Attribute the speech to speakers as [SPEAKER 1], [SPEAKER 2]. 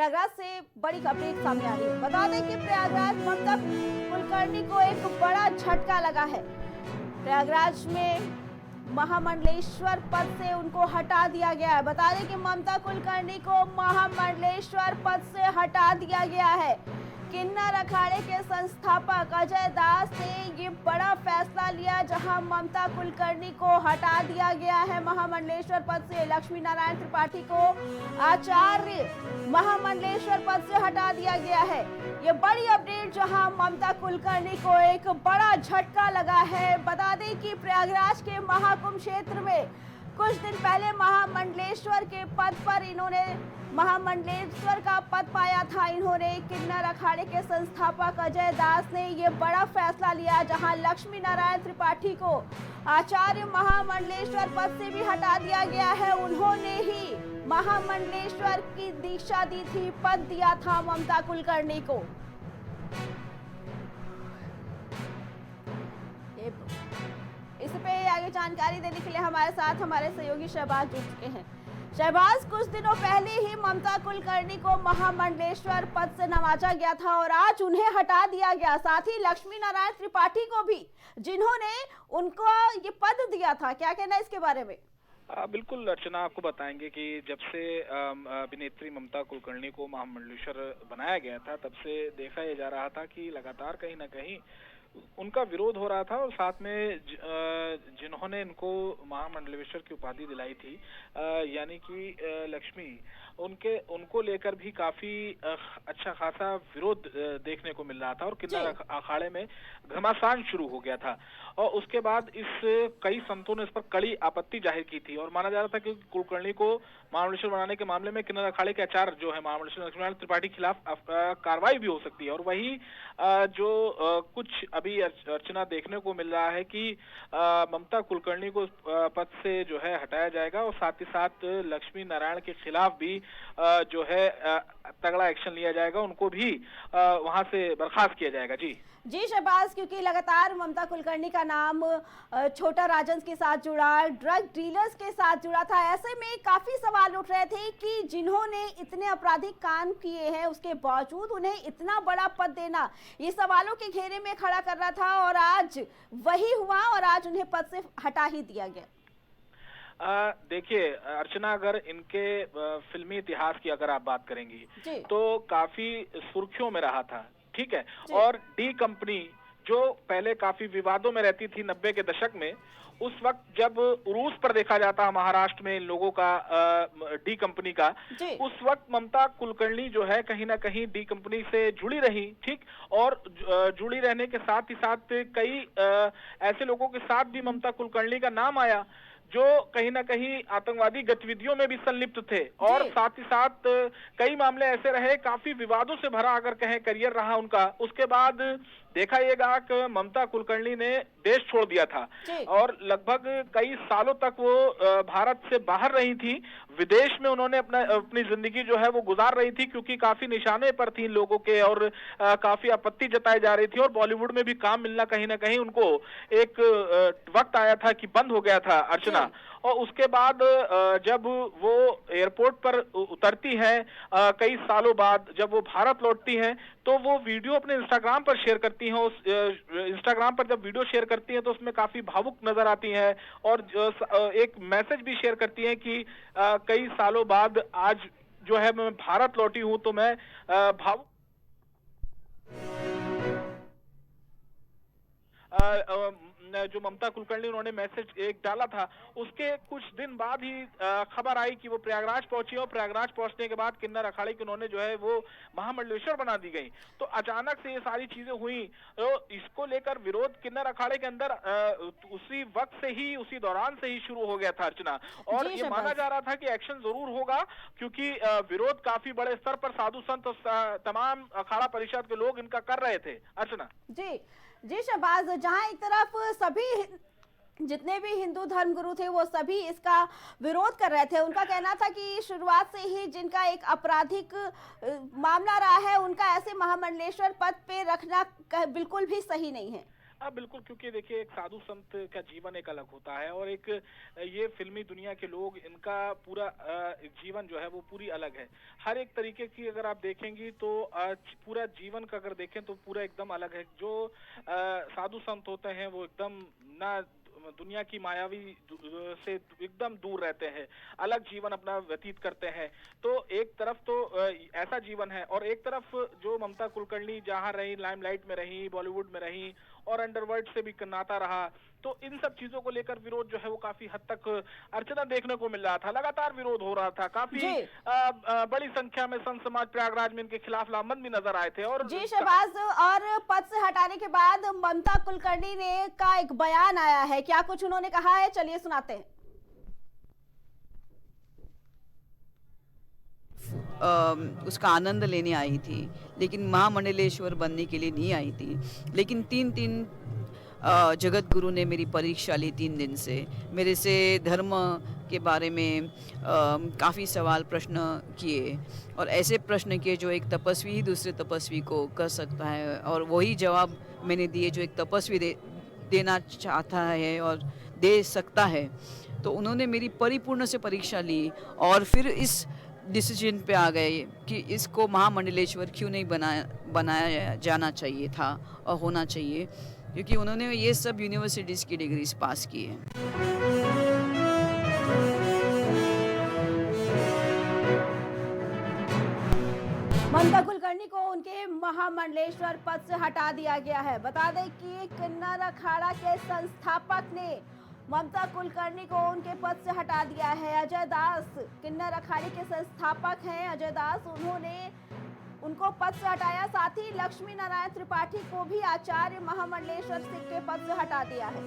[SPEAKER 1] प्रयागराज से बड़ी अपडेट सामने आ रही है। बता दें कि प्रयागराज ममता कुलकर्णी को एक बड़ा झटका लगा है। प्रयागराज में महामंडलेश्वर पद से उनको हटा दिया गया है। बता दें कि ममता कुलकर्णी को महामंडलेश्वर पद से हटा दिया गया है। किन्नर अखाड़े के संस्थापक अजय दास ने ये बड़ा फैसला लिया, जहां ममता कुलकर्णी को हटा दिया गया है महामंडलेश्वर पद से। लक्ष्मी नारायण त्रिपाठी को आचार्य महामंडलेश्वर पद से हटा दिया गया है। ये बड़ी अपडेट, जहां ममता कुलकर्णी को एक बड़ा झटका लगा है। बता दें कि प्रयागराज के महाकुंभ क्षेत्र में कुछ दिन पहले महामंडलेश्वर के पद पर इन्होंने महामंडलेश्वर का पद पाया था। इन्होंने किन्नर अखाड़े के संस्थापक अजय दास ने ये बड़ा फैसला लिया, जहां लक्ष्मी नारायण त्रिपाठी को आचार्य महामंडलेश्वर पद से भी हटा दिया गया है। उन्होंने ही महामंडलेश्वर की दीक्षा दी थी, पद दिया था ममता कुलकर्णी को। इस पे आगे जानकारी देने के लिए हमारे साथ हमारे सहयोगी शहबाज जुड़ चुके हैं। शहबाज, कुछ दिनों पहले ही ममता कुलकर्णी को महामंडलेश्वर पद से नवाजा गया था और आज उन्हें हटा दिया गया, साथ ही लक्ष्मी नारायण त्रिपाठी को भी, जिन्होंने उनको ये पद दिया था। क्या कहना है इसके बारे में?
[SPEAKER 2] बिल्कुल अर्चना, आपको बताएंगे कि जब से अभिनेत्री ममता कुलकर्णी को महामंडलेश्वर बनाया गया था, तब से देखा यह जा रहा था कि लगातार कहीं ना कहीं उनका विरोध हो रहा था और साथ में जिन्होंने इनको महामंडलेश्वर की उपाधि दिलाई थी, यानी कि लक्ष्मी, उनको लेकर भी काफी अच्छा खासा विरोध देखने को मिल रहा था और किन्नर अखाड़े में घमासान शुरू हो गया था। और उसके बाद कई संतों ने इस पर कड़ी आपत्ति जाहिर की थी और माना जा रहा था कि कुलकर्णी को महामंडलेश्वर बनाने के मामले में किन्नर अखाड़े के आचार्य जो है महामंडलेश्वर लक्ष्मी त्रिपाठी के खिलाफ कार्रवाई भी हो सकती है। और वही जो कुछ अभी अर्चना देखने को मिल रहा है कि ममता कुलकर्णी को पद से जो है हटाया जाएगा और साथ ही साथ लक्ष्मी नारायण के खिलाफ भी जो है तगड़ा एक्शन लिया जाएगा, उनको भी वहां से बर्खास्त किया जाएगा। जी
[SPEAKER 1] शहबाज, क्योंकि लगातार ममता कुलकर्णी का नाम छोटा राजन के साथ जुड़ा, ड्रग डीलर्स के साथ जुड़ा था, ऐसे में काफी सवाल उठ रहे थे कि जिन्होंने इतने आपराधिक काम किए हैं उसके बावजूद उन्हें इतना बड़ा पद देना ये सवालों के घेरे में खड़ा कर रहा था और आज वही हुआ और आज उन्हें पद से हटा ही दिया गया।
[SPEAKER 2] देखिए अर्चना, अगर इनके फिल्मी इतिहास की अगर आप बात करेंगी तो काफी सुर्खियों में रहा था, ठीक है। और डी कंपनी जो पहले काफी विवादों में रहती थी 90 के दशक में, उस वक्त जब उरूस पर देखा जाता है महाराष्ट्र में इन लोगों का डी कंपनी का, उस वक्त ममता कुलकर्णी जो है कहीं ना कहीं डी कंपनी से जुड़ी रही, ठीक। और जुड़ी रहने के साथ ही साथ कई ऐसे लोगों के साथ भी ममता कुलकर्णी का नाम आया जो कहीं ना कहीं आतंकवादी गतिविधियों में भी संलिप्त थे और साथ ही साथ कई मामले ऐसे रहे, काफी विवादों से भरा अगर कहें करियर रहा उनका। उसके बाद देखा येगा कि ममता कुलकर्णी ने देश छोड़ दिया था और लगभग कई सालों तक वो भारत से बाहर रही थी, विदेश में उन्होंने अपनी जिंदगी जो है वो गुजार रही थी, क्योंकि काफी निशाने पर थी लोगों के और काफी आपत्ति जताई जा रही थी और बॉलीवुड में भी काम मिलना कहीं ना कहीं उनको एक वक्त आया था कि बंद हो गया था अर्चना। और उसके बाद जब वो एयरपोर्ट पर उतरती है कई सालों बाद, जब वो भारत लौटती हैं, तो वो वीडियो अपने इंस्टाग्राम पर शेयर करती हैं। उस इंस्टाग्राम पर जब वीडियो शेयर करती हैं तो उसमें काफी भावुक नजर आती हैं और एक मैसेज भी शेयर करती हैं कि कई सालों बाद आज जो है मैं भारत लौटी हूं तो मैं भावुक जो ममता कुलकर्णी उन्होंने मैसेज एक डाला था, उसके कुछ दिन बाद ही खबर आई कि वो प्रयागराज पहुंची और प्रयागराज पहुंचने के बाद किन्नर अखाड़े की उन्होंने जो है वो महामंडलेश्वर बना दी गई। तो अचानक से ये सारी चीजें हुई, तो इसको लेकर विरोध किन्नर अखाड़े के अंदर उसी वक्त से ही, उसी दौरान से ही शुरू हो गया था अर्चना। और ये माना जा रहा था कि एक्शन जरूर होगा, क्योंकि विरोध काफी बड़े स्तर पर साधु संत तमाम अखाड़ा परिषद के लोग इनका कर रहे थे अर्चना।
[SPEAKER 1] जी शहबाज, जहां एक तरफ सभी जितने भी हिंदू धर्मगुरु थे वो सभी इसका विरोध कर रहे थे, उनका कहना था कि शुरुआत से ही जिनका एक आपराधिक मामला रहा है उनका ऐसे महामंडलेश्वर पद पे रखना बिल्कुल भी सही नहीं है।
[SPEAKER 2] हाँ बिल्कुल, क्योंकि देखिए एक साधु संत का जीवन एक अलग होता है और एक ये फिल्मी दुनिया के लोग, इनका पूरा जीवन जो है वो पूरी अलग है। हर एक तरीके की अगर आप देखेंगी तो पूरा जीवन का अगर देखें तो पूरा एकदम अलग है। जो साधु संत होते हैं वो एकदम ना दुनिया की मायावी से एकदम दूर रहते हैं, अलग जीवन अपना व्यतीत करते हैं। तो एक तरफ तो ऐसा जीवन है और एक तरफ जो ममता कुलकर्णी जहां रही, लाइमलाइट में रही, बॉलीवुड में रही और अंडरवर्ल्ड से भी नाता रहा, तो इन सब चीजों को लेकर विरोध जो है वो काफी हद तक अर्चना देखने को मिल रहा था। लगातार विरोध हो रहा था, काफी बड़ी संख्या में संत समाज प्रयागराज में इनके खिलाफ लामबंद भी नजर आए थे। और
[SPEAKER 1] जी शहबाज, और पद से हटाने के बाद ममता कुलकर्णी ने का एक बयान आया है, क्या कुछ उन्होंने कहा है, चलिए सुनाते हैं।
[SPEAKER 3] उसका आनंद लेने आई थी, लेकिन महामंडलेश्वर बनने के लिए नहीं आई थी। लेकिन तीन जगत गुरु ने मेरी परीक्षा ली 3 दिन से। मेरे से धर्म के बारे में काफ़ी सवाल प्रश्न किए और ऐसे प्रश्न किए जो एक तपस्वी ही दूसरे तपस्वी को कर सकता है, और वही जवाब मैंने दिए जो एक तपस्वी देना चाहता है और दे सकता है। तो उन्होंने मेरी परिपूर्ण से परीक्षा ली और फिर इस डिसीजन पे आ गए कि इसको महामंडलेश्वर क्यों नहीं बनाया जाना चाहिए था और होना चाहिए, क्योंकि उन्होंने ये सब यूनिवर्सिटीज़ की डिग्रीज पास की है।
[SPEAKER 1] ममता कुलकर्णी को उनके महामंडलेश्वर पद से हटा दिया गया है। बता दें कि किन्नर अखाड़ा के संस्थापक ने ममता कुलकर्णी को उनके पद से हटा दिया है। अजय दास किन्नर अखाड़े के संस्थापक हैं। अजय दास, उन्होंने उनको पद से हटाया, साथ ही लक्ष्मी नारायण त्रिपाठी को भी आचार्य महामंडलेश्वर सिंह के पद से हटा दिया है।